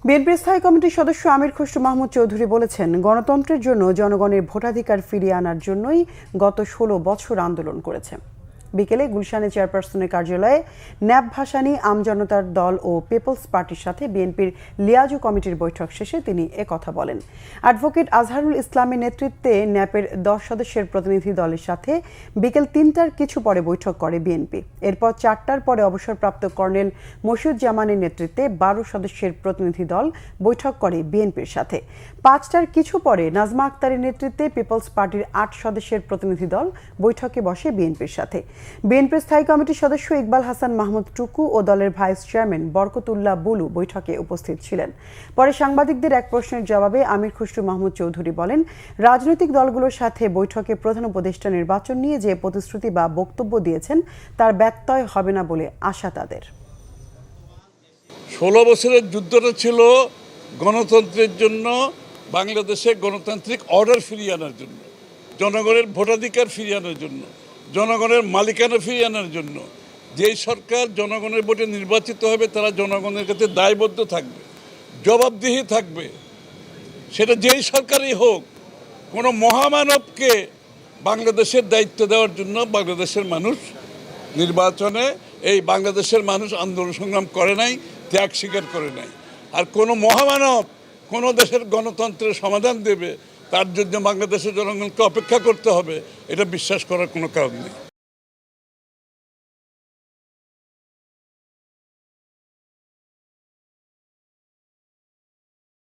বিএনপির স্থায়ী কমিটির সদস্য আমির খসরু মাহমুদ চৌধুরী বলেছেন, গণতন্ত্রের জন্য জনগণের ভোটাধিকার ফিরিয়ে আনার জন্যই গত ১৬ বছর আন্দোলন করেছে। বিকেলে গুলশানে চেয়ারপারসনের কার্যালয়ে ন্যাপ ভাসানী, আমজনতার দল ও পিপলস পার্টির সাথে বিএনপির লিয়াজু কমিটির বৈঠক শেষে তিনি একথা বলেন। অ্যাডভোকেট আজহারুল ইসলামের নেতৃত্বে ন্যাপের 10 সদস্যের প্রতিনিধি দলের সাথে বিকেল ৩টার কিছু পরে বৈঠক করে বিএনপি। এরপর 4টার পরে অবসরপ্রাপ্ত কর্নেল মশিউজ্জামানের নেতৃত্বে 12 সদস্যের প্রতিনিধি দল বৈঠক করে বিএনপির সাথে। 5টার কিছু পরে নাজমা আক্তারের নেতৃত্বে পিপলস পার্টির 8 সদস্যের প্রতিনিধি দল বৈঠকে বসে বিএনপির সাথে। বিএনপির স্থায়ী কমিটির সদস্য ইকবাল হাসান মাহমুদ টুকু ও দলের ভাইস চেয়ারম্যান বরকতুল্লাহ বুলু বৈঠকে উপস্থিত ছিলেন। পরে সাংবাদিকদের এক প্রশ্নের জবাবে আমির খসরু মাহমুদ চৌধুরী বলেন, রাজনৈতিক দলগুলোর সাথে বৈঠকে প্রধান উপদেষ্টা নির্বাচন নিয়ে যে প্রতিশ্রুতি বা বক্তব্য দিয়েছেন তার ব্যত্যয় হবে না বলে আশা তাদের। 16 বছরের যুদ্ধটা ছিল গণতন্ত্রের জন্য, বাংলাদেশে গণতান্ত্রিক অর্ডার ফিরিয়ে আনার জন্য, জনগণের ভোটাধিকার ফিরিয়ে আনার জন্য, জনগণের মালিকানা ফিরিয়ে আনার জন্য। যেই সরকার জনগণের ভোটে নির্বাচিত হবে তারা জনগণের কাছে দায়বদ্ধ থাকবে, জবাবদিহি থাকবে। সেটা যেই সরকারই হোক, কোনো মহামানবকে বাংলাদেশের দায়িত্ব দেওয়ার জন্য বাংলাদেশের মানুষ নির্বাচনে, এই বাংলাদেশের মানুষ আন্দোলন সংগ্রাম করে নাই, ত্যাগ স্বীকার করে নাই। আর কোনো মহামানব কোনো দেশের গণতন্ত্রের সমাধান দেবে, তার জন্য বাংলাদেশের জনগণকে অপেক্ষা করতে হবে, এটা বিশ্বাস করার কোনো কারণ নেই।